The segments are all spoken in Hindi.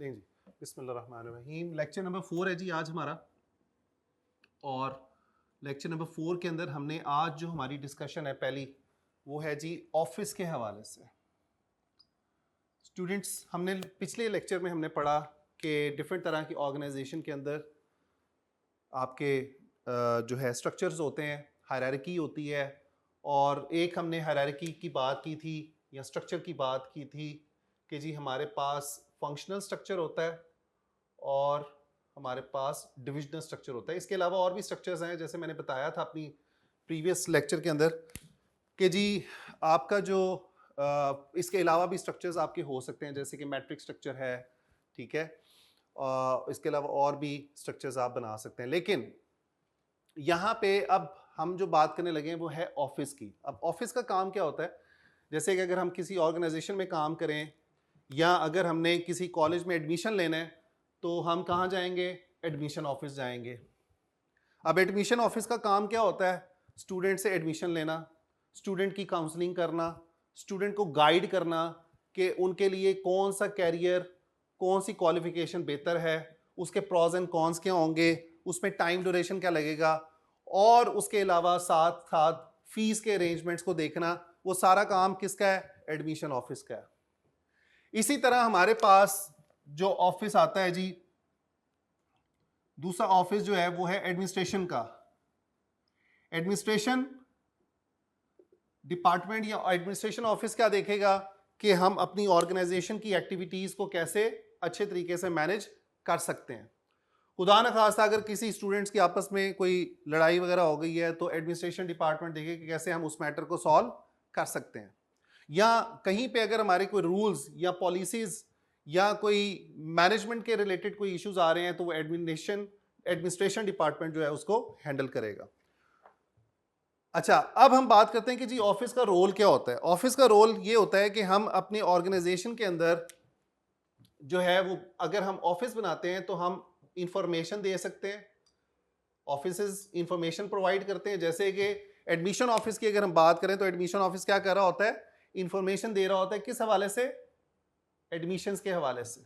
नहीं जी, बिस्मिल्लाहिर्रहमानिर्रहीम। लेक्चर नंबर 4 है जी आज हमारा। और लेक्चर नंबर 4 के अंदर हमने आज जो हमारी डिस्कशन है पहली, वो है जी ऑफिस के हवाले से। स्टूडेंट्स, हमने पिछले लेक्चर में हमने पढ़ा कि डिफरेंट तरह की ऑर्गेनाइजेशन के अंदर आपके जो है स्ट्रक्चर्स होते हैं, हायरार्की होती है। और एक हमने हायरार्की की बात की थी या स्ट्रक्चर की बात की थी कि जी हमारे पास फंक्शनल स्ट्रक्चर होता है और हमारे पास डिविजनल स्ट्रक्चर होता है। इसके अलावा और भी स्ट्रक्चर्स हैं, जैसे मैंने बताया था अपनी प्रीवियस लेक्चर के अंदर कि जी आपका जो इसके अलावा भी स्ट्रक्चर्स आपके हो सकते हैं, जैसे कि मैट्रिक्स स्ट्रक्चर है, ठीक है। इसके अलावा और भी स्ट्रक्चर्स आप बना सकते हैं। लेकिन यहाँ पे अब हम जो बात करने लगे हैं वो है ऑफिस की। अब ऑफिस का काम क्या होता है? जैसे कि अगर हम किसी ऑर्गेनाइजेशन में काम करें या अगर हमने किसी कॉलेज में एडमिशन लेना है तो हम कहाँ जाएंगे? एडमिशन ऑफिस जाएंगे। अब एडमिशन ऑफिस का काम क्या होता है? स्टूडेंट से एडमिशन लेना, स्टूडेंट की काउंसलिंग करना, स्टूडेंट को गाइड करना कि उनके लिए कौन सा कैरियर, कौन सी क्वालिफिकेशन बेहतर है, उसके प्रॉज एंड कॉन्स क्या होंगे, उसमें टाइम ड्यूरेशन क्या लगेगा, और उसके अलावा साथ साथ फीस के अरेंजमेंट्स को देखना। वो सारा काम किसका है? एडमिशन ऑफिस का है। इसी तरह हमारे पास जो ऑफिस आता है जी, दूसरा ऑफिस जो है वो है एडमिनिस्ट्रेशन का। एडमिनिस्ट्रेशन डिपार्टमेंट या एडमिनिस्ट्रेशन ऑफिस क्या देखेगा कि हम अपनी ऑर्गेनाइजेशन की एक्टिविटीज को कैसे अच्छे तरीके से मैनेज कर सकते हैं। खुदा न खास्ता अगर किसी स्टूडेंट्स की आपस में कोई लड़ाई वगैरह हो गई है तो एडमिनिस्ट्रेशन डिपार्टमेंट देखे कि कैसे हम उस मैटर को सॉल्व कर सकते हैं। या कहीं पे अगर हमारे कोई रूल्स या पॉलिसीज या कोई मैनेजमेंट के रिलेटेड कोई इश्यूज आ रहे हैं तो वो एडमिनिस्ट्रेशन डिपार्टमेंट जो है उसको हैंडल करेगा। अच्छा, अब हम बात करते हैं कि जी ऑफिस का रोल क्या होता है। ऑफिस का रोल ये होता है कि हम अपनी ऑर्गेनाइजेशन के अंदर जो है वो, अगर हम ऑफिस बनाते हैं तो हम इंफॉर्मेशन दे सकते हैं। ऑफिसेज इंफॉर्मेशन प्रोवाइड करते हैं। जैसे कि एडमिशन ऑफिस की अगर हम बात करें तो एडमिशन ऑफिस क्या कर रहा होता है? इंफॉर्मेशन दे रहा होता है। किस हवाले से? एडमिशंस के हवाले से,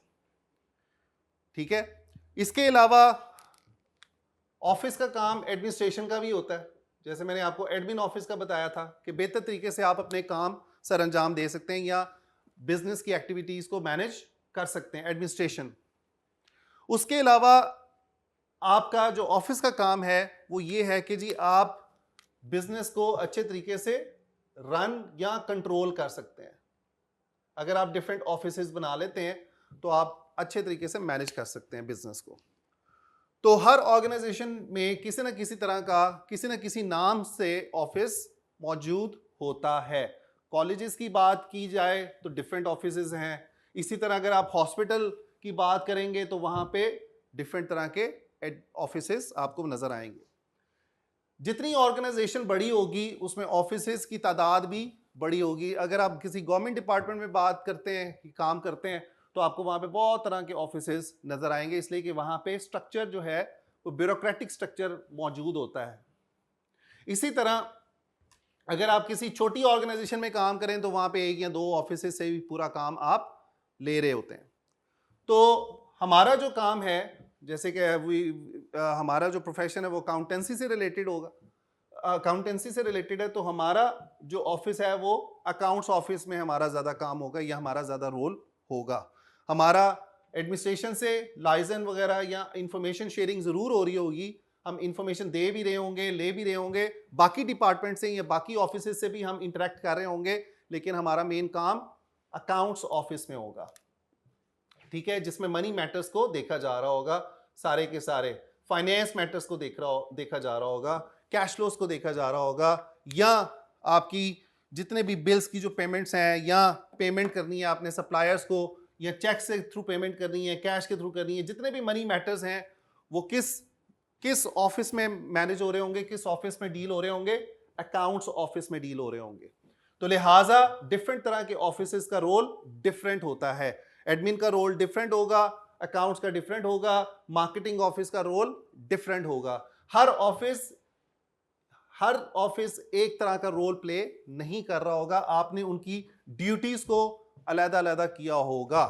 ठीक है। इसके अलावा ऑफिस का काम एडमिनिस्ट्रेशन का भी होता है। जैसे मैंने आपको एडमिन ऑफिस का बताया था कि बेहतर तरीके से आप अपने काम सर अंजाम दे सकते हैं या बिजनेस की एक्टिविटीज को मैनेज कर सकते हैं, एडमिनिस्ट्रेशन। उसके अलावा आपका जो ऑफिस का काम है वो ये है कि जी आप बिजनेस को अच्छे तरीके से रन या कंट्रोल कर सकते हैं। अगर आप डिफरेंट ऑफिसेज बना लेते हैं तो आप अच्छे तरीके से मैनेज कर सकते हैं बिजनेस को। तो हर ऑर्गेनाइजेशन में किसी न किसी तरह का, किसी न किसी नाम से ऑफिस मौजूद होता है। कॉलेजेस की बात की जाए तो डिफरेंट ऑफिसेज हैं। इसी तरह अगर आप हॉस्पिटल की बात करेंगे तो वहां पे डिफरेंट तरह के ऑफिसेज आपको नजर आएंगे। जितनी ऑर्गेनाइजेशन बड़ी होगी उसमें ऑफिसेज की तादाद भी बड़ी होगी। अगर आप किसी गवर्नमेंट डिपार्टमेंट में बात करते हैं, काम करते हैं, तो आपको वहां पे बहुत तरह के ऑफिसेज नजर आएंगे, इसलिए कि वहां पे स्ट्रक्चर जो है वो ब्यूरोक्रेटिक स्ट्रक्चर मौजूद होता है। इसी तरह अगर आप किसी छोटी ऑर्गेनाइजेशन में काम करें तो वहां पे एक या दो ऑफिसेज से भी पूरा काम आप ले रहे होते हैं। तो हमारा जो काम है, जैसे कि हमारा जो प्रोफेशन है वो अकाउंटेंसी से रिलेटेड होगा, अकाउंटेंसी से रिलेटेड है, तो हमारा जो ऑफिस है वो अकाउंट्स ऑफिस में हमारा ज़्यादा काम होगा या हमारा ज़्यादा रोल होगा। हमारा एडमिनिस्ट्रेशन से लाइसेंस वगैरह या इंफॉर्मेशन शेयरिंग ज़रूर हो रही होगी, हम इंफॉर्मेशन दे भी रहे होंगे, ले भी रहे होंगे, बाकी डिपार्टमेंट से या बाकी ऑफिस से भी हम इंटरेक्ट कर रहे होंगे, लेकिन हमारा मेन काम अकाउंट्स ऑफिस में होगा, ठीक है, जिसमें मनी मैटर्स को देखा जा रहा होगा, सारे के सारे फाइनेंस मैटर्स को देखा जा रहा होगा, कैश फ्लोस को देखा जा रहा होगा, या आपकी जितने भी बिल्स की जो पेमेंट्स हैं या पेमेंट करनी है आपने सप्लायर्स को, या चेक से थ्रू पेमेंट करनी है, कैश के थ्रू करनी है, जितने भी मनी मैटर्स हैं वो किस ऑफिस में मैनेज हो रहे होंगे, किस ऑफिस में डील हो रहे होंगे? अकाउंट्स ऑफिस में डील हो रहे होंगे। तो लिहाजा डिफरेंट तरह के ऑफिस का रोल डिफरेंट होता है। एडमिन का रोल डिफरेंट होगा, अकाउंट्स का डिफरेंट होगा, मार्केटिंग ऑफिस का रोल डिफरेंट होगा। हर ऑफिस एक तरह का रोल प्ले नहीं कर रहा होगा, आपने उनकी ड्यूटीज को अलग अलग किया होगा।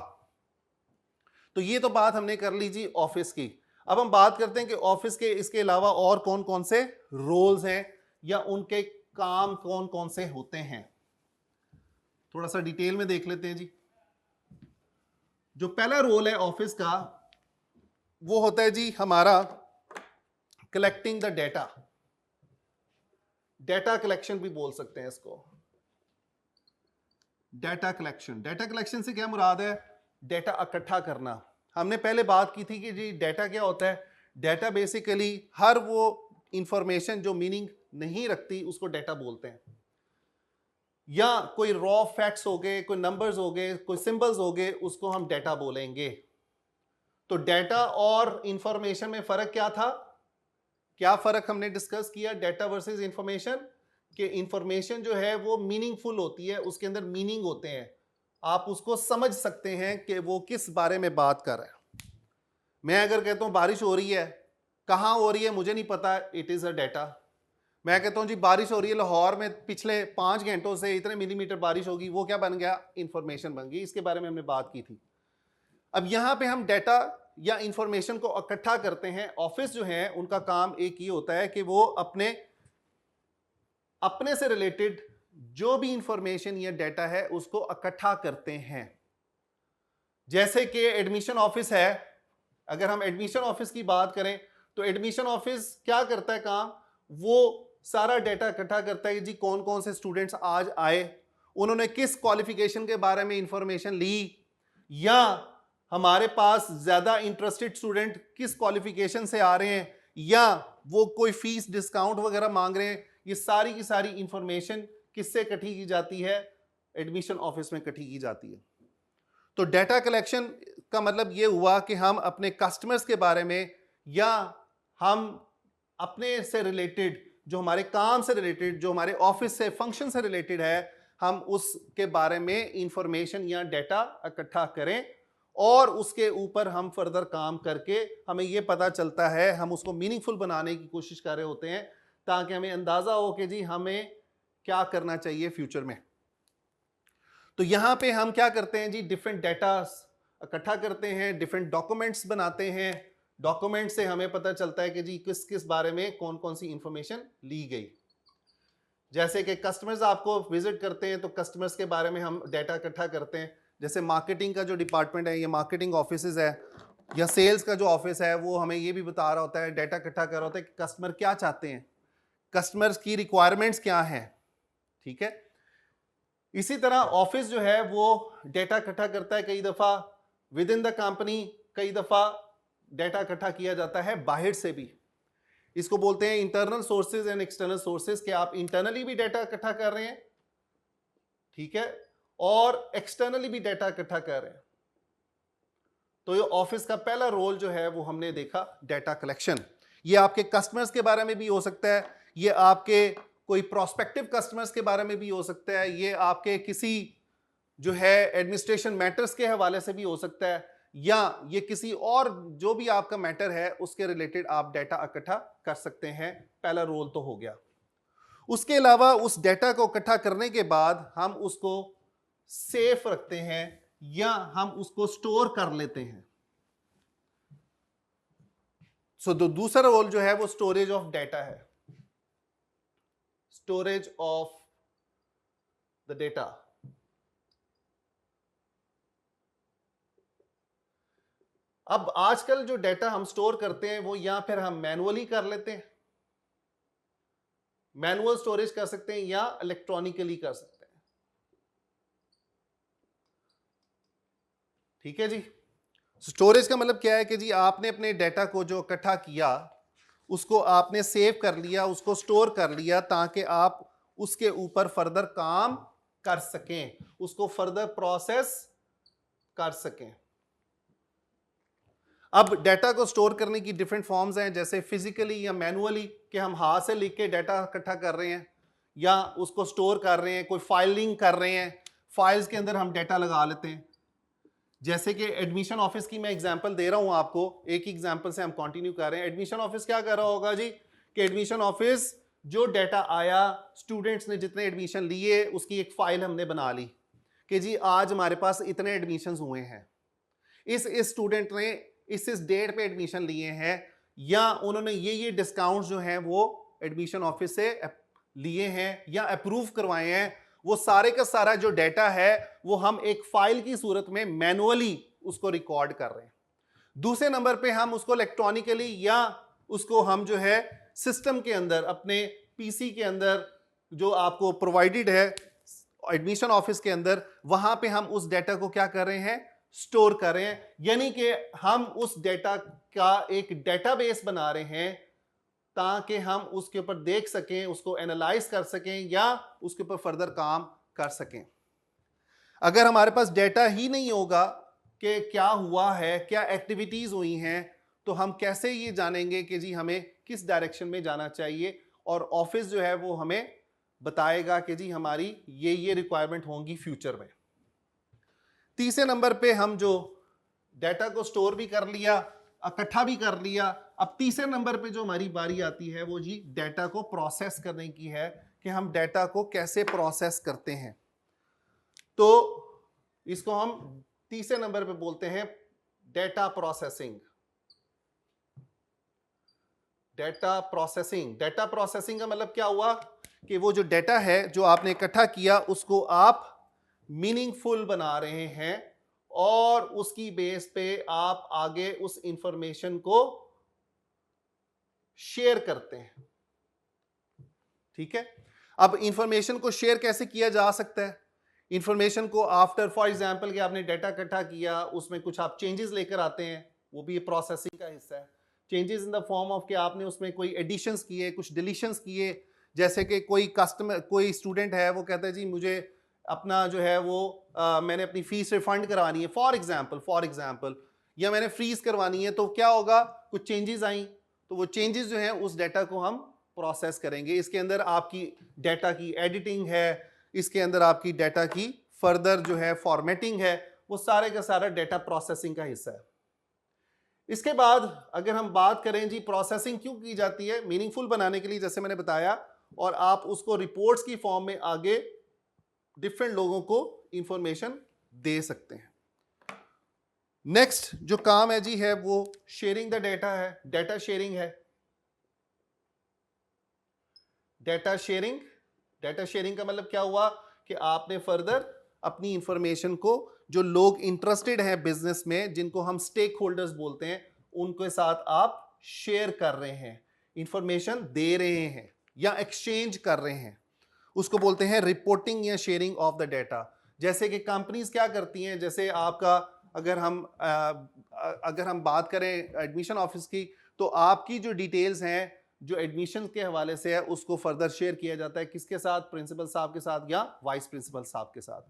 तो ये तो बात हमने कर ली जी ऑफिस की। अब हम बात करते हैं कि ऑफिस के इसके अलावा और कौन कौन से रोल्स हैं या उनके काम कौन कौन से होते हैं, थोड़ा सा डिटेल में देख लेते हैं जी। जो पहला रोल है ऑफिस का वो होता है जी हमारा collecting the data. Data collection भी बोल सकते हैं इसको। डेटा कलेक्शन, डेटा कलेक्शन से क्या मुराद है? डेटा इकट्ठा करना। हमने पहले बात की थी कि जी डेटा क्या होता है। डेटा बेसिकली हर वो इंफॉर्मेशन जो मीनिंग नहीं रखती उसको डेटा बोलते हैं, या कोई रॉ फैक्ट्स हो गए, कोई नंबर्स हो गए, कोई सिंबल्स हो गए, उसको हम डेटा बोलेंगे। तो डेटा और इंफॉर्मेशन में फर्क क्या था? क्या फर्क हमने डिस्कस किया डेटा वर्सेस इंफॉर्मेशन? कि इंफॉर्मेशन जो है वो मीनिंगफुल होती है, उसके अंदर मीनिंग होते हैं, आप उसको समझ सकते हैं कि वो किस बारे में बात कर रहा है। मैं अगर कहता हूं बारिश हो रही है, कहां हो रही है मुझे नहीं पता, इट इज अ डेटा। मैं कहता हूं जी बारिश हो रही है लाहौर में, पिछले 5 घंटों से इतने मिलीमीटर बारिश होगी, वो क्या बन गया? इंफॉर्मेशन बन गई। इसके बारे में हमने बात की थी। अब यहां पे हम डेटा या इंफॉर्मेशन को इकट्ठा करते हैं। ऑफिस जो है उनका काम एक ही होता है कि वो अपने से रिलेटेड जो भी इंफॉर्मेशन या डेटा है उसको इकट्ठा करते हैं। जैसे कि एडमिशन ऑफिस है, अगर हम एडमिशन ऑफिस की बात करें तो एडमिशन ऑफिस क्या करता है काम? वो सारा डेटा इकट्ठा करता है कि जी कौन कौन से स्टूडेंट्स आज आए, उन्होंने किस क्वालिफिकेशन के बारे में इंफॉर्मेशन ली, या हमारे पास ज्यादा इंटरेस्टेड स्टूडेंट किस क्वालिफिकेशन से आ रहे हैं, या वो कोई फीस डिस्काउंट वगैरह मांग रहे हैं। ये सारी की सारी इंफॉर्मेशन किससे इकट्ठी की जाती है? एडमिशन ऑफिस में इकट्ठी की जाती है। तो डेटा कलेक्शन का मतलब ये हुआ कि हम अपने कस्टमर्स के बारे में या हम अपने से रिलेटेड, जो हमारे काम से रिलेटेड, जो हमारे ऑफिस से फंक्शन से रिलेटेड है, हम उसके बारे में इंफॉर्मेशन या डेटा इकट्ठा करें और उसके ऊपर हम फर्दर काम करके हमें यह पता चलता है, हम उसको मीनिंगफुल बनाने की कोशिश कर रहे होते हैं ताकि हमें अंदाजा हो कि जी हमें क्या करना चाहिए फ्यूचर में। तो यहां पे हम क्या करते हैं जी, डिफरेंट डेटा इकट्ठा करते हैं, डिफरेंट डॉक्यूमेंट्स बनाते हैं। डॉक्यूमेंट से हमें पता चलता है कि जी किस किस बारे में कौन कौन सी इंफॉर्मेशन ली गई। जैसे कि कस्टमर्स आपको विजिट करते हैं तो कस्टमर्स के बारे में हम डेटा इकट्ठा करते हैं। जैसे मार्केटिंग का जो डिपार्टमेंट है, ये मार्केटिंग ऑफिस है, या सेल्स का जो ऑफिस है वो हमें ये भी बता रहा होता है, डेटा इकट्ठा कर रहा होता है कि कस्टमर क्या चाहते हैं, कस्टमर्स की रिक्वायरमेंट्स क्या हैं। ठीक है, इसी तरह ऑफिस जो है वो डेटा इकट्ठा करता है। कई दफा विद इन द कंपनी, कई दफा डेटा इकट्ठा किया जाता है बाहर से भी। इसको बोलते हैं internal sources and external sources, कि आप इंटरनली भी डेटा इकट्ठा कर रहे हैं, ठीक है, और एक्सटर्नली भी डेटा इकट्ठा कर रहे हैं। तो ये ऑफिस का पहला रोल जो है वो हमने देखा, डेटा कलेक्शन। ये आपके कस्टमर्स के बारे में भी हो सकता है, ये आपके कोई प्रोस्पेक्टिव कस्टमर्स के बारे में भी हो सकता है, ये आपके किसी जो है एडमिनिस्ट्रेशन मैटर्स के हवाले से भी हो सकता है, या ये किसी और जो भी आपका मैटर है उसके रिलेटेड आप डेटा इकट्ठा कर सकते हैं। पहला रोल तो हो गया। उसके अलावा उस डेटा को इकट्ठा करने के बाद हम उसको सेफ रखते हैं या हम उसको स्टोर कर लेते हैं। सो दूसरा रोल जो है वो स्टोरेज ऑफ डेटा है, स्टोरेज ऑफ द डेटा। अब आजकल जो डेटा हम स्टोर करते हैं वो या फिर हम मैनुअली कर लेते हैं, मैनुअल स्टोरेज कर सकते हैं, या इलेक्ट्रॉनिकली कर सकते हैं। ठीक है जी। स्टोरेज का मतलब क्या है कि जी आपने अपने डेटा को जो इकट्ठा किया उसको आपने सेव कर लिया, उसको स्टोर कर लिया ताकि आप उसके ऊपर फर्दर काम कर सकें, उसको फर्दर प्रोसेस कर सकें। अब डेटा को स्टोर करने की डिफरेंट फॉर्म्स हैं, जैसे फिजिकली या मैनुअली, कि हम हाथ से लिख के डेटा इकट्ठा कर रहे हैं या उसको स्टोर कर रहे हैं, कोई फाइलिंग कर रहे हैं, फाइल्स के अंदर हम डेटा लगा लेते हैं। जैसे कि एडमिशन ऑफिस की मैं एग्जांपल दे रहा हूं आपको, एक एग्जांपल से हम कंटिन्यू कर रहे हैं। एडमिशन ऑफिस क्या कर रहा होगा जी, कि एडमिशन ऑफिस जो डेटा आया, स्टूडेंट्स ने जितने एडमिशन लिए उसकी एक फाइल हमने बना ली कि जी आज हमारे पास इतने एडमिशंस हुए हैं। इस स्टूडेंट ने इस डेट पे एडमिशन लिए हैं, या उन्होंने ये डिस्काउंट जो हैं वो एडमिशन ऑफिस से लिए हैं या अप्रूव करवाए हैं, वो सारे का सारा जो डेटा है वो हम एक फाइल की सूरत में मैनुअली उसको रिकॉर्ड कर रहे हैं। दूसरे नंबर पे हम उसको इलेक्ट्रॉनिकली या उसको हम जो है सिस्टम के अंदर अपने पीसी के अंदर जो आपको प्रोवाइडेड है एडमिशन ऑफिस के अंदर, वहां पे हम उस डेटा को क्या कर रहे हैं, स्टोर कर रहे हैं। यानी कि हम उस डेटा का एक डेटाबेस बना रहे हैं ताकि हम उसके ऊपर देख सकें, उसको एनालाइज कर सकें या उसके ऊपर फर्दर काम कर सकें। अगर हमारे पास डेटा ही नहीं होगा कि क्या हुआ है, क्या एक्टिविटीज हुई हैं, तो हम कैसे ये जानेंगे कि जी हमें किस डायरेक्शन में जाना चाहिए, और ऑफिस जो है वो हमें बताएगा कि जी हमारी ये रिक्वायरमेंट होंगी फ्यूचर में। तीसरे नंबर पे हम जो डेटा को स्टोर भी कर लिया, इकट्ठा भी कर लिया, अब तीसरे नंबर पे जो हमारी बारी आती है वो जी डेटा को प्रोसेस करने की है कि हम डेटा को कैसे प्रोसेस करते हैं। तो इसको हम तीसरे नंबर पे बोलते हैं data processing. Data processing, data processing का मतलब क्या हुआ कि वो जो डेटा है जो आपने इकट्ठा किया उसको आप मीनिंगफुल बना रहे हैं और उसकी बेस पे आप आगे उस इंफॉर्मेशन को शेयर करते हैं। ठीक है, अब इंफॉर्मेशन को शेयर कैसे किया जा सकता है? इंफॉर्मेशन को आफ्टर फॉर एग्जांपल कि आपने डेटा इकट्ठा किया, उसमें कुछ आप चेंजेस लेकर आते हैं, वो भी प्रोसेसिंग का हिस्सा है। Changes in the form of कि आपने उसमें कोई एडिशंस किए, कुछ डिलीशंस किए, जैसे कि कोई स्टूडेंट है वो कहता है जी मुझे अपना जो है वो मैंने अपनी फीस रिफंड करवानी है फॉर एग्जांपल, या मैंने फ्रीज करवानी है, तो क्या होगा, कुछ चेंजेस आई, तो वो चेंजेस जो है उस डेटा को हम प्रोसेस करेंगे। इसके अंदर आपकी डेटा की एडिटिंग है, इसके अंदर आपकी डेटा की फर्दर जो है फॉर्मेटिंग है, वो सारे का सारा डेटा प्रोसेसिंग का हिस्सा है। इसके बाद अगर हम बात करें जी प्रोसेसिंग क्यों की जाती है, मीनिंगफुल बनाने के लिए जैसे मैंने बताया, और आप उसको रिपोर्ट्स की फॉर्म में आगे डिफरेंट लोगों को इंफॉर्मेशन दे सकते हैं। नेक्स्ट जो काम है जी है वो शेयरिंग द डेटा है, डेटा शेयरिंग है। डेटा शेयरिंग का मतलब क्या हुआ कि आपने फर्दर अपनी इंफॉर्मेशन को जो लोग इंटरेस्टेड हैं बिजनेस में, जिनको हम स्टेक होल्डर्स बोलते हैं, उनके साथ आप शेयर कर रहे हैं, इंफॉर्मेशन दे रहे हैं या एक्सचेंज कर रहे हैं, उसको बोलते हैं रिपोर्टिंग या शेयरिंग ऑफ द डेटा। जैसे कि कंपनीज क्या करती हैं, जैसे आपका अगर हम बात करें एडमिशन ऑफिस की, तो आपकी जो डिटेल्स हैं जो एडमिशन के हवाले से है उसको फर्दर शेयर किया जाता है, किसके साथ, प्रिंसिपल साहब के साथ या वाइस प्रिंसिपल साहब के साथ।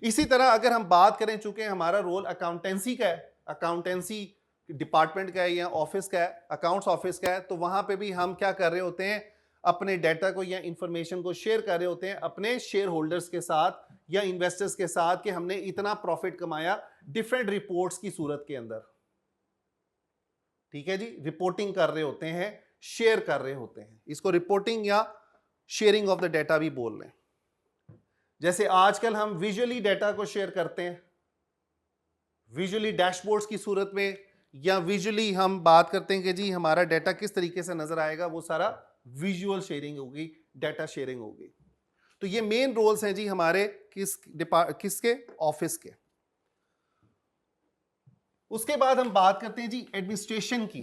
इसी तरह अगर हम बात करें, चूंकि हमारा रोल अकाउंटेंसी का है, अकाउंटेंसी डिपार्टमेंट का है या ऑफिस का है, अकाउंट्स ऑफिस का है, तो वहां पे भी हम क्या कर रहे होते हैं, अपने डेटा को या इंफॉर्मेशन को शेयर कर रहे होते हैं अपने शेयर होल्डर्स के साथ या इन्वेस्टर्स के साथ कि हमने इतना प्रॉफिट कमाया डिफरेंट रिपोर्ट्स की सूरत के अंदर। ठीक है जी, रिपोर्टिंग कर रहे होते हैं, शेयर कर रहे होते हैं, इसको रिपोर्टिंग या शेयरिंग ऑफ द डेटा भी बोल रहे हैं। जैसे आजकल हम विजुअली डेटा को शेयर करते हैं, विजुअली डैशबोर्ड्स की सूरत में, या विजुअली हम बात करते हैं कि जी हमारा डेटा किस तरीके से नजर आएगा, वो सारा विजुअल शेयरिंग होगी, डेटा शेयरिंग होगी। तो ये मेन रोल्स हैं जी हमारे किसके, ऑफिस के। उसके बाद हम बात करते हैं जी एडमिनिस्ट्रेशन की,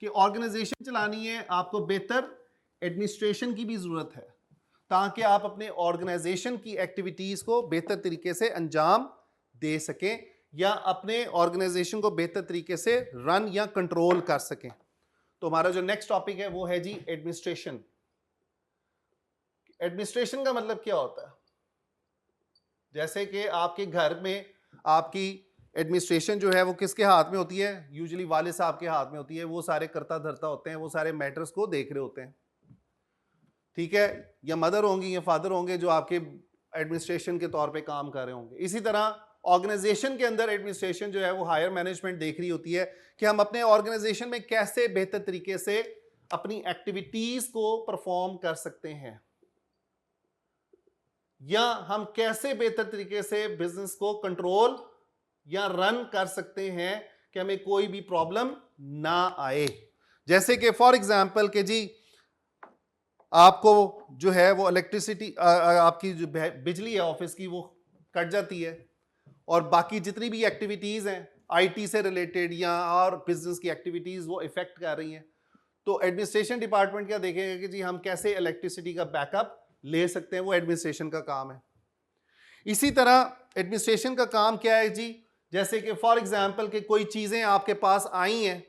कि ऑर्गेनाइजेशन चलानी है, आपको बेहतर एडमिनिस्ट्रेशन की भी जरूरत है ताकि आप अपने ऑर्गेनाइजेशन की एक्टिविटीज को बेहतर तरीके से अंजाम दे सकें या अपने ऑर्गेनाइजेशन को बेहतर तरीके से रन या कंट्रोल कर सकें। तो हमारा जो नेक्स्ट टॉपिक है वो है जी एडमिनिस्ट्रेशन। एडमिनिस्ट्रेशन का मतलब क्या होता है, जैसे कि आपके घर में आपकी एडमिनिस्ट्रेशन जो है वो किसके हाथ में होती है, यूजुअली वाले साहब के हाथ में होती है, वो सारे करता धरता होते हैं, वो सारे मैटर्स को देख रहे होते हैं। ठीक है, या मदर होंगी या फादर होंगे जो आपके एडमिनिस्ट्रेशन के तौर पे काम कर रहे होंगे। इसी तरह ऑर्गेनाइजेशन के अंदर एडमिनिस्ट्रेशन जो है वो हायर मैनेजमेंट देख रही होती है कि हम अपने ऑर्गेनाइजेशन में कैसे बेहतर तरीके से अपनी एक्टिविटीज को परफॉर्म कर सकते हैं, या हम कैसे बेहतर तरीके से बिजनेस को कंट्रोल या रन कर सकते हैं कि हमें कोई भी प्रॉब्लम ना आए। जैसे कि फॉर एग्जांपल कि जी आपको जो है वो इलेक्ट्रिसिटी आपकी जो बिजली है ऑफिस की वो कट जाती है, और बाकी जितनी भी एक्टिविटीज हैं आईटी से रिलेटेड या और बिजनेस की एक्टिविटीज वो इफेक्ट कर रही हैं, तो एडमिनिस्ट्रेशन डिपार्टमेंट क्या देखेगा कि जी हम कैसे इलेक्ट्रिसिटी का बैकअप ले सकते हैं, वो एडमिनिस्ट्रेशन का काम है। इसी तरह एडमिनिस्ट्रेशन का काम क्या है जी, जैसे कि फॉर एग्जांपल कि कोई चीजें आपके पास आई हैं,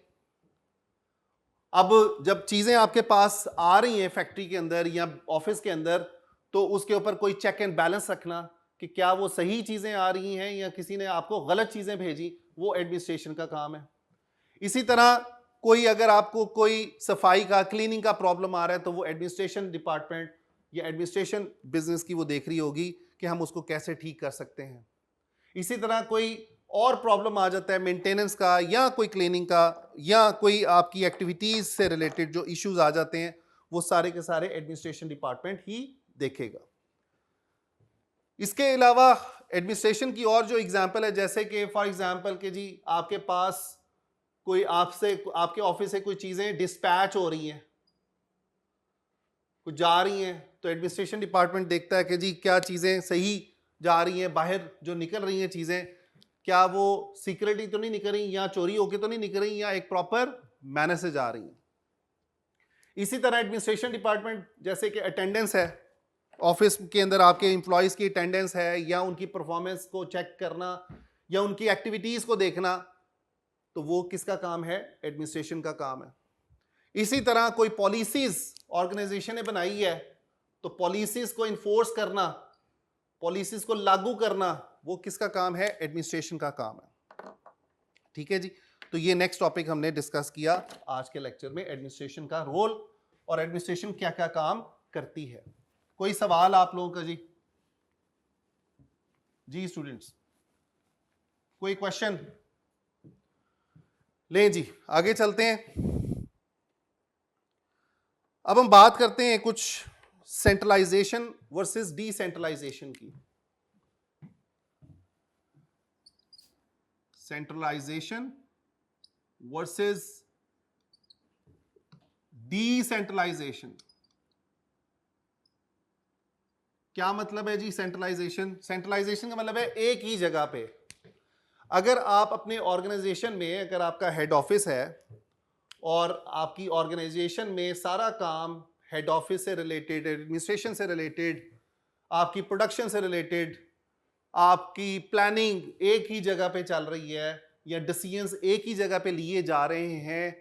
अब जब चीजें आपके पास आ रही हैं फैक्ट्री के अंदर या ऑफिस के अंदर, तो उसके ऊपर कोई चेक एंड बैलेंस रखना कि क्या वो सही चीजें आ रही हैं या किसी ने आपको गलत चीजें भेजी, वो एडमिनिस्ट्रेशन का काम है। इसी तरह कोई अगर आपको कोई सफाई का क्लीनिंग का प्रॉब्लम आ रहा है, तो वो एडमिनिस्ट्रेशन डिपार्टमेंट या एडमिनिस्ट्रेशन बिजनेस की वो देख रही होगी कि हम उसको कैसे ठीक कर सकते हैं। इसी तरह कोई और प्रॉब्लम आ जाता है मेंटेनेंस का या कोई क्लीनिंग का या कोई आपकी एक्टिविटीज से रिलेटेड जो इश्यूज आ जाते हैं, वो सारे के सारे एडमिनिस्ट्रेशन डिपार्टमेंट ही देखेगा। इसके अलावा एडमिनिस्ट्रेशन की और जो एग्जांपल है, जैसे कि फॉर एग्जांपल कि जी आपके पास कोई आपसे आपके ऑफिस से कोई चीजें डिस्पैच हो रही हैं, कुछ जा रही हैं, तो एडमिनिस्ट्रेशन डिपार्टमेंट देखता है कि जी क्या चीजें सही जा रही हैं, बाहर जो निकल रही हैं चीजें क्या वो सीक्रेटली तो नहीं निकल रही या चोरी होके तो नहीं निकल रही या एक प्रॉपर मैनर से जा रही हैं। इसी तरह एडमिनिस्ट्रेशन डिपार्टमेंट जैसे कि अटेंडेंस है, ऑफिस के अंदर आपके एम्प्लॉयज की अटेंडेंस है या उनकी परफॉर्मेंस को चेक करना या उनकी एक्टिविटीज को देखना, तो वो किसका काम है, एडमिनिस्ट्रेशन का काम है। इसी तरह कोई पॉलिसीज ऑर्गेनाइजेशन ने बनाई है, तो पॉलिसीज को इन्फोर्स करना, पॉलिसीज को लागू करना, वो किसका काम है, एडमिनिस्ट्रेशन का काम है। ठीक है जी, तो ये नेक्स्ट टॉपिक हमने डिस्कस किया आज के लेक्चर में, एडमिनिस्ट्रेशन का रोल और एडमिनिस्ट्रेशन क्या क्या काम करती है। कोई सवाल आप लोगों का जी? जी स्टूडेंट्स, कोई क्वेश्चन? ले जी आगे चलते हैं। अब हम बात करते हैं कुछ सेंट्रलाइजेशन वर्सेस डिसेंट्रलाइजेशन की। Centralization versus decentralization. क्या मतलब है जी सेंट्रलाइजेशन? सेंट्रलाइजेशन का मतलब है एक ही जगह पे, अगर आप अपने ऑर्गेनाइजेशन में, अगर आपका हेड ऑफिस है और आपकी ऑर्गेनाइजेशन में सारा काम हेड ऑफिस से रिलेटेड, एडमिनिस्ट्रेशन से रिलेटेड, आपकी प्रोडक्शन से रिलेटेड, आपकी प्लानिंग एक ही जगह पे चल रही है या डिसीजंस एक ही जगह पे लिए जा रहे हैं,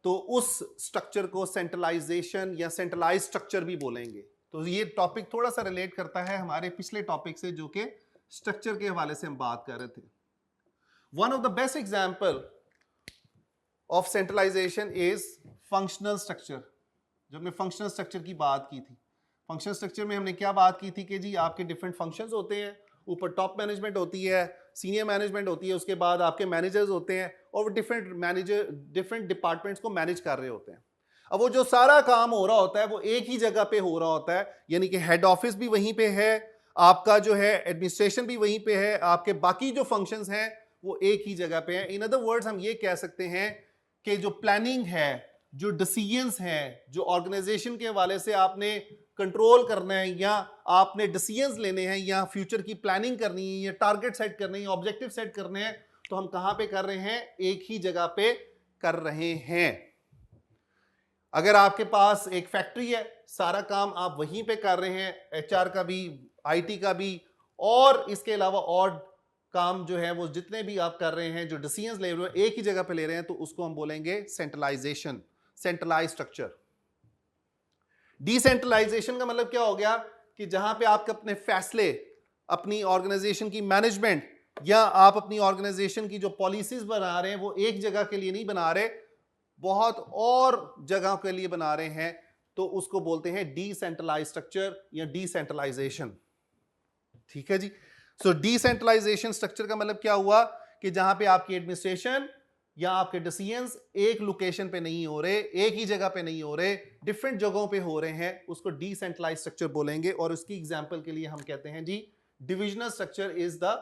तो उस स्ट्रक्चर को सेंट्रलाइजेशन या सेंट्रलाइज स्ट्रक्चर भी बोलेंगे। तो ये टॉपिक थोड़ा सा रिलेट करता है हमारे पिछले टॉपिक से, जो कि स्ट्रक्चर के हवाले से हम बात कर रहे थे। One of the best example of centralization is functional structure. जब हमने फंक्शनल स्ट्रक्चर की बात की थी, फंक्शनल स्ट्रक्चर में हमने क्या बात की थी कि जी आपके डिफरेंट फंक्शंस होते हैं, ऊपर टॉप मैनेजमेंट होती है, सीनियर मैनेजमेंट होती है, उसके बाद आपके मैनेजर्स होते हैं और वो डिफरेंट डिपार्टमेंट्स को मैनेज कर रहे होते हैं। अब वो जो सारा काम हो रहा होता है वो एक ही जगह पे हो रहा होता है, यानी कि हेड ऑफिस भी वहीं पे है, आपका जो है एडमिनिस्ट्रेशन भी वहीं पे है, आपके बाकी जो फंक्शंस हैं वो एक ही जगह पे हैं। इन अदर वर्ड्स हम ये कह सकते हैं कि जो प्लानिंग है, जो डिसीजंस हैं, जो ऑर्गेनाइजेशन के हवाले से आपने कंट्रोल करना है या आपने डिसीजंस लेने हैं या फ्यूचर की प्लानिंग करनी है या टारगेट सेट करने हैं, ऑब्जेक्टिव सेट करने हैं, तो हम कहां पे कर रहे हैं, एक ही जगह पे कर रहे हैं। अगर आपके पास एक फैक्ट्री है, सारा काम आप वहीं पे कर रहे हैं, एचआर का भी, आईटी का भी, और इसके अलावा और काम जो है वो जितने भी आप कर रहे हैं, जो डिसीजंस ले रहे हैं एक ही जगह पे ले रहे हैं, तो उसको हम बोलेंगे सेंट्रलाइजेशन, सेंट्रलाइज स्ट्रक्चर। डिसेंट्रलाइजेशन का मतलब क्या हो गया कि जहां पे आपके अपने फैसले, अपनी ऑर्गेनाइजेशन की मैनेजमेंट या आप अपनी ऑर्गेनाइजेशन की जो पॉलिसीज बना रहे हैं वो एक जगह के लिए नहीं बना रहे, बहुत और जगह के लिए बना रहे हैं, तो उसको बोलते हैं डिसेंट्रलाइज स्ट्रक्चर या डिसेंट्रलाइजेशन। ठीक है जी। सो डिसेंट्रलाइजेशन स्ट्रक्चर का मतलब क्या हुआ कि जहां पे आपकी एडमिनिस्ट्रेशन या आपके डिसीजंस एक लोकेशन पे नहीं हो रहे, एक ही जगह पे नहीं हो रहे, डिफरेंट जगहों पे हो रहे हैं, उसको डिसेंट्रलाइज स्ट्रक्चर बोलेंगे। और उसकी एग्जांपल के लिए हम कहते हैं जी divisional structure is the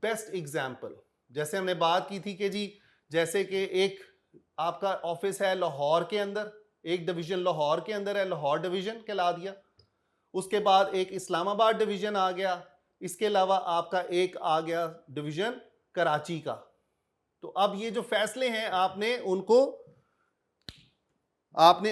best example, जैसे हमने बात की थी कि जी जैसे कि एक आपका ऑफिस है लाहौर के अंदर, एक डिवीजन लाहौर के अंदर है, लाहौर डिवीजन कहला दिया। उसके बाद एक इस्लामाबाद डिवीजन आ गया, इसके अलावा आपका एक आ गया डिवीजन कराची का। तो अब ये जो फैसले हैं आपने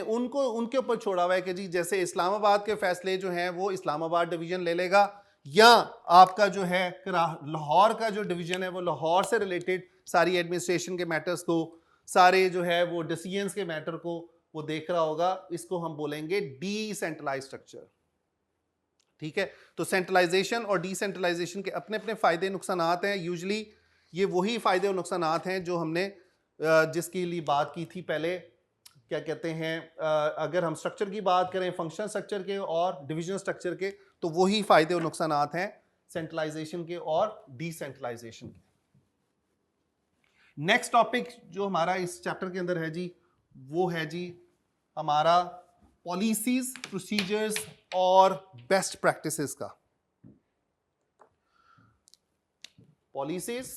उनको उनके ऊपर छोड़ा हुआ है कि जी जैसे इस्लामाबाद के फैसले जो हैं वो इस्लामाबाद डिवीजन ले लेगा, या आपका जो है लाहौर का जो डिवीजन है वो लाहौर से रिलेटेड सारी एडमिनिस्ट्रेशन के मैटर्स को, सारे जो है वो डिसीजंस के मैटर को वो देख रहा होगा। इसको हम बोलेंगे डिसेंट्रलाइज्ड स्ट्रक्चर। ठीक है, तो सेंट्रलाइजेशन और डिसेंट्रलाइजेशन के अपने अपने फायदे नुकसानात हैं। यूजुअली ये वही फायदे और नुकसानात हैं जो हमने जिसके लिए बात की थी पहले, क्या कहते हैं, अगर हम स्ट्रक्चर की बात करें, फंक्शन स्ट्रक्चर के और डिवीजन स्ट्रक्चर के, तो वही फायदे और नुकसानात हैं सेंट्रलाइजेशन के और डिसेंट्रलाइजेशन के। नेक्स्ट टॉपिक जो हमारा इस चैप्टर के अंदर है जी, वो है जी हमारा पॉलिसीज, प्रोसीजर्स और बेस्ट प्रैक्टिसेस का। Policies,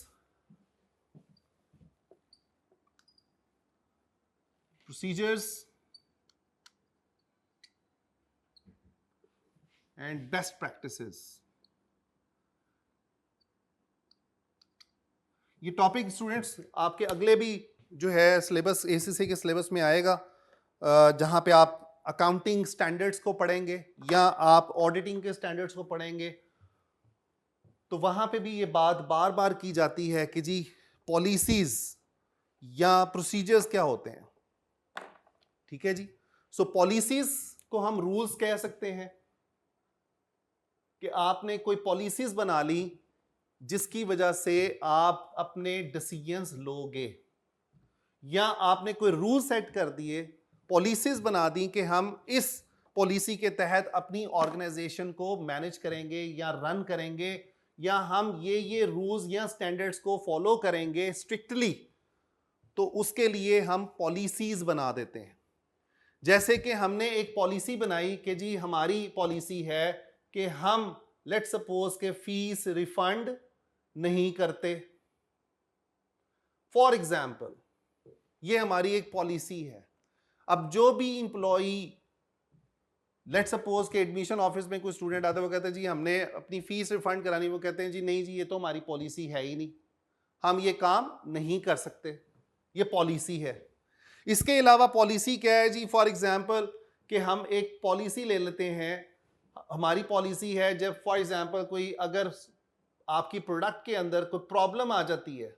procedures and best practices. ये टॉपिक स्टूडेंट्स आपके अगले भी जो है सिलेबस, एसीसी के सिलेबस में आएगा, जहां पे आप अकाउंटिंग स्टैंडर्ड्स को पढ़ेंगे या आप ऑडिटिंग के स्टैंडर्ड्स को पढ़ेंगे। तो वहां पे भी ये बात बार बार की जाती है कि जी पॉलिसीज या प्रोसीजर्स क्या होते हैं। ठीक है जी, सो पॉलिसीज को हम रूल्स कह सकते हैं कि आपने कोई पॉलिसीज बना ली जिसकी वजह से आप अपने डिसीजंस लोगे, या आपने कोई रूल सेट कर दिए, पॉलिसीज बना दी कि हम इस पॉलिसी के तहत अपनी ऑर्गेनाइजेशन को मैनेज करेंगे या रन करेंगे, या हम ये रूल्स या स्टैंडर्ड्स को फॉलो करेंगे स्ट्रिक्टली, तो उसके लिए हम पॉलिसीज बना देते हैं। जैसे कि हमने एक पॉलिसी बनाई कि जी हमारी पॉलिसी है कि हम लेट्स सपोज के फीस रिफंड नहीं करते, फॉर एग्जाम्पल, ये हमारी एक पॉलिसी है। अब जो भी इंप्लॉई, लेट्स सपोज के एडमिशन ऑफिस में कोई स्टूडेंट आता है, वो कहते हैं जी हमने अपनी फीस रिफंड करानी, वो कहते हैं जी नहीं जी ये तो हमारी पॉलिसी है ही नहीं, हम ये काम नहीं कर सकते, ये पॉलिसी है। इसके अलावा पॉलिसी क्या है जी, फॉर एग्जाम्पल कि हम एक पॉलिसी ले लेते हैं, हमारी पॉलिसी है जब फॉर एग्जाम्पल कोई अगर आपकी प्रोडक्ट के अंदर कोई प्रॉब्लम आ जाती है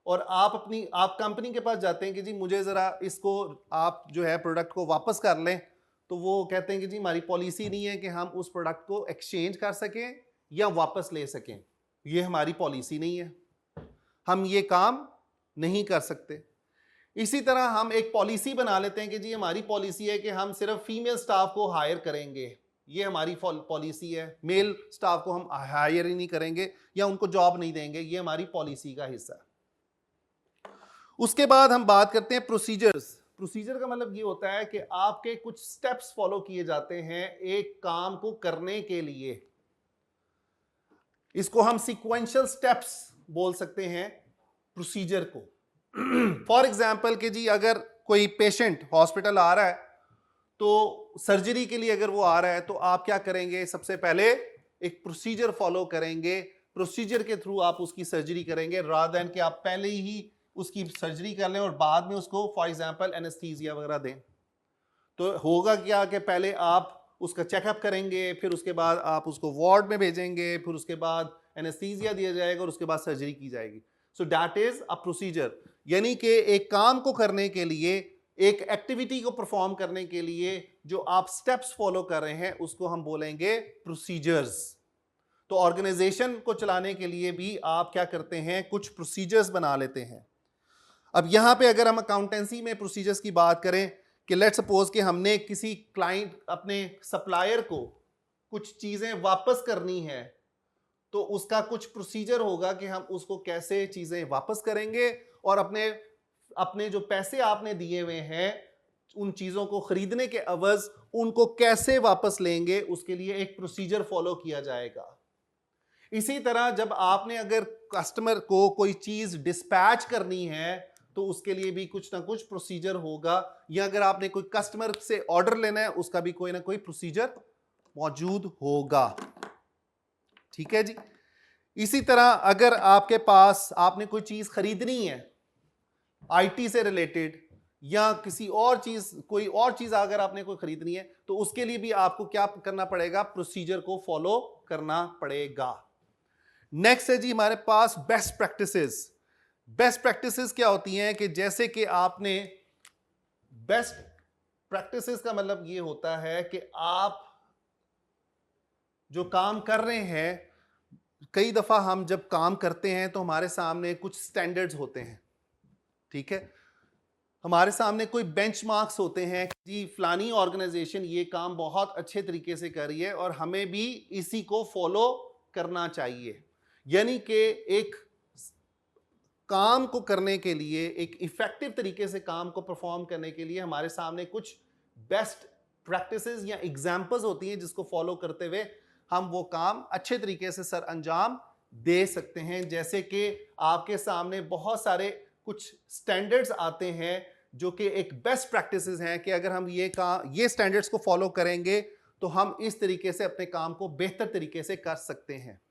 और आप कंपनी के पास जाते हैं कि जी मुझे ज़रा इसको आप जो है प्रोडक्ट को वापस कर लें, तो वो कहते हैं कि जी हमारी पॉलिसी नहीं है कि हम उस प्रोडक्ट को एक्सचेंज कर सकें या वापस ले सकें, ये हमारी पॉलिसी नहीं है, हम ये काम नहीं कर सकते। इसी तरह हम एक पॉलिसी बना लेते हैं कि जी हमारी पॉलिसी है कि हम सिर्फ फीमेल स्टाफ को हायर करेंगे, ये हमारी पॉलिसी है, मेल स्टाफ को हम हायर ही नहीं करेंगे या उनको जॉब नहीं देंगे, ये हमारी पॉलिसी का हिस्सा है। उसके बाद हम बात करते हैं प्रोसीजर्स। प्रोसीजर का मतलब ये होता है कि आपके कुछ स्टेप्स फॉलो किए जाते हैं एक काम को करने के लिए, इसको हम सीक्वेंशियल स्टेप्स बोल सकते हैं प्रोसीजर को। फॉर एग्जाम्पल कि जी अगर कोई पेशेंट हॉस्पिटल आ रहा है, तो सर्जरी के लिए अगर वो आ रहा है तो आप क्या करेंगे, सबसे पहले एक प्रोसीजर फॉलो करेंगे, प्रोसीजर के थ्रू आप उसकी सर्जरी करेंगे, रादर देन कि आप पहले ही उसकी सर्जरी कर लें और बाद में उसको फॉर एग्जांपल एनेस्थीसिया वगैरह दें। तो होगा क्या कि पहले आप उसका चेकअप करेंगे, फिर उसके बाद आप उसको वार्ड में भेजेंगे, फिर उसके बाद एनेस्थीसिया दिया जाएगा और उसके बाद सर्जरी की जाएगी। So that is a procedure, यानी कि एक काम को करने के लिए, एक एक्टिविटी को परफॉर्म करने के लिए जो आप स्टेप्स फॉलो कर रहे हैं उसको हम बोलेंगे प्रोसीजर्स। तो ऑर्गेनाइजेशन को चलाने के लिए भी आप क्या करते हैं, कुछ प्रोसीजर्स बना लेते हैं। अब यहां पे अगर हम अकाउंटेंसी में प्रोसीजर्स की बात करें कि लेट्स सपोज कि हमने किसी क्लाइंट, अपने सप्लायर को कुछ चीजें वापस करनी है, तो उसका कुछ प्रोसीजर होगा कि हम उसको कैसे चीजें वापस करेंगे और अपने जो पैसे आपने दिए हुए हैं उन चीजों को खरीदने के अवज उनको कैसे वापस लेंगे, उसके लिए एक प्रोसीजर फॉलो किया जाएगा। इसी तरह जब आपने अगर कस्टमर को कोई चीज डिस्पैच करनी है तो उसके लिए भी कुछ ना कुछ प्रोसीजर होगा, या अगर आपने कोई कस्टमर से ऑर्डर लेना है उसका भी कोई ना कोई प्रोसीजर मौजूद होगा। ठीक है जी। इसी तरह अगर आपके पास आपने कोई चीज खरीदनी है आईटी से रिलेटेड या किसी और चीज, कोई और चीज अगर आपने कोई खरीदनी है तो उसके लिए भी आपको क्या करना पड़ेगा, प्रोसीजर को फॉलो करना पड़ेगा। नेक्स्ट है जी हमारे पास बेस्ट प्रैक्टिसेस। बेस्ट प्रैक्टिसेस क्या होती हैं कि जैसे कि आपने, बेस्ट प्रैक्टिसेस का मतलब ये होता है कि आप जो काम कर रहे हैं, कई दफा हम जब काम करते हैं तो हमारे सामने कुछ स्टैंडर्ड्स होते हैं। ठीक है, हमारे सामने कोई बेंचमार्क्स होते हैं कि जी फलानी ऑर्गेनाइजेशन ये काम बहुत अच्छे तरीके से कर रही है और हमें भी इसी को फॉलो करना चाहिए। यानी कि एक काम को करने के लिए, एक इफेक्टिव तरीके से काम को परफॉर्म करने के लिए हमारे सामने कुछ बेस्ट प्रैक्टिसेस या एग्जांपल्स होती हैं जिसको फॉलो करते हुए हम वो काम अच्छे तरीके से सर अंजाम दे सकते हैं। जैसे कि आपके सामने बहुत सारे कुछ स्टैंडर्ड्स आते हैं जो कि एक बेस्ट प्रैक्टिसेस हैं कि अगर हम ये स्टैंडर्ड्स को फॉलो करेंगे तो हम इस तरीके से अपने काम को बेहतर तरीके से कर सकते हैं।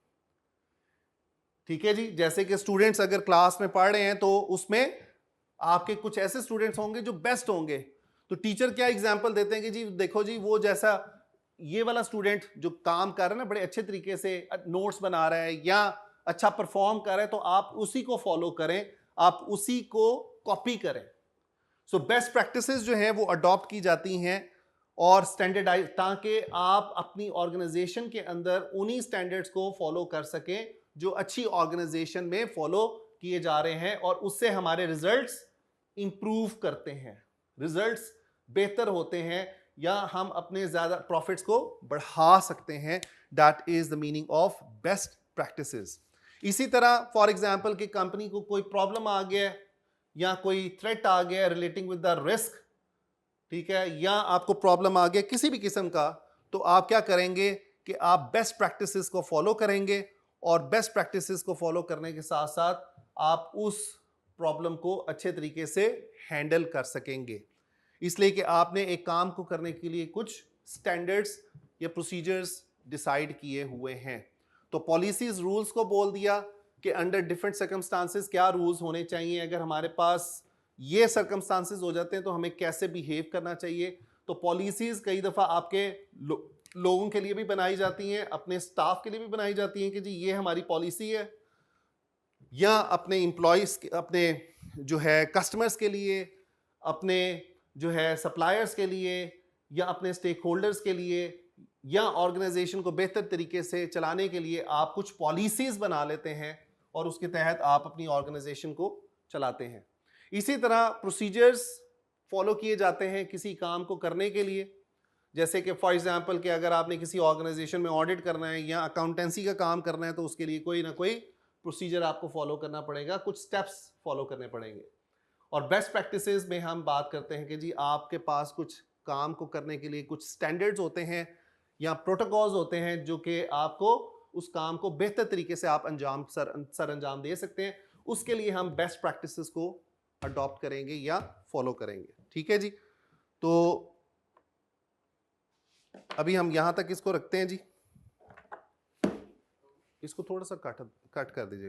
ठीक है जी, जैसे कि स्टूडेंट्स अगर क्लास में पढ़ रहे हैं तो उसमें आपके कुछ ऐसे स्टूडेंट्स होंगे जो बेस्ट होंगे, तो टीचर क्या एग्जांपल देते हैं कि जी देखो जी वो जैसा ये वाला स्टूडेंट जो काम कर रहा है ना, बड़े अच्छे तरीके से नोट्स बना रहा है या अच्छा परफॉर्म कर रहा है, तो आप उसी को फॉलो करें, आप उसी को कॉपी करें। सो बेस्ट प्रैक्टिसेस जो हैं वो अडॉप्ट की जाती हैं और स्टैंडर्डाइज, ताकि आप अपनी ऑर्गेनाइजेशन के अंदर उन्हीं स्टैंडर्ड्स को फॉलो कर सकें जो अच्छी ऑर्गेनाइजेशन में फॉलो किए जा रहे हैं और उससे हमारे रिजल्ट्स इंप्रूव करते हैं, रिजल्ट्स बेहतर होते हैं या हम अपने ज्यादा प्रॉफिट्स को बढ़ा सकते हैं। That is the meaning of best practices. इसी तरह फॉर एग्जांपल कि कंपनी को कोई प्रॉब्लम आ गया या कोई थ्रेट आ गया रिलेटिंग विद द रिस्क, ठीक है, या आपको प्रॉब्लम आ गया किसी भी किस्म का, तो आप क्या करेंगे कि आप बेस्ट प्रैक्टिसेस को फॉलो करेंगे और बेस्ट प्रैक्टिसेस को फॉलो करने के साथ साथ आप उस प्रॉब्लम को अच्छे तरीके से हैंडल कर सकेंगे। इसलिए कि आपने एक काम को करने के लिए कुछ स्टैंडर्ड्स या प्रोसीजर्स डिसाइड किए हुए हैं। तो पॉलिसीज रूल्स को बोल दिया कि अंडर डिफरेंट सर्कमस्टांसेस क्या रूल्स होने चाहिए, अगर हमारे पास ये सर्कमस्टांसेस हो जाते हैं तो हमें कैसे बिहेव करना चाहिए। तो पॉलिसीज कई दफ़ा आपके लोगों के लिए भी बनाई जाती हैं, अपने स्टाफ के लिए भी बनाई जाती हैं कि जी ये हमारी पॉलिसी है, या अपने एम्प्लॉयज़, अपने जो है कस्टमर्स के लिए, अपने जो है सप्लायर्स के लिए, या अपने स्टेक होल्डर्स के लिए, या ऑर्गेनाइजेशन को बेहतर तरीके से चलाने के लिए आप कुछ पॉलिसीज़ बना लेते हैं और उसके तहत आप अपनी ऑर्गेनाइजेशन को चलाते हैं। इसी तरह प्रोसीजर्स फॉलो किए जाते हैं किसी काम को करने के लिए। जैसे कि फॉर एग्जांपल कि अगर आपने किसी ऑर्गेनाइजेशन में ऑडिट करना है या अकाउंटेंसी का काम करना है तो उसके लिए कोई ना कोई प्रोसीजर आपको फॉलो करना पड़ेगा, कुछ स्टेप्स फॉलो करने पड़ेंगे। और बेस्ट प्रैक्टिसेस में हम बात करते हैं कि जी आपके पास कुछ काम को करने के लिए कुछ स्टैंडर्ड्स होते हैं या प्रोटोकॉल्स होते हैं जो कि आपको उस काम को बेहतर तरीके से आप सर अंजाम दे सकते हैं। उसके लिए हम बेस्ट प्रैक्टिसेस को अडॉप्ट करेंगे या फॉलो करेंगे। ठीक है जी, तो अभी हम यहां तक इसको रखते हैं जी, इसको थोड़ा सा कट कर दीजिए।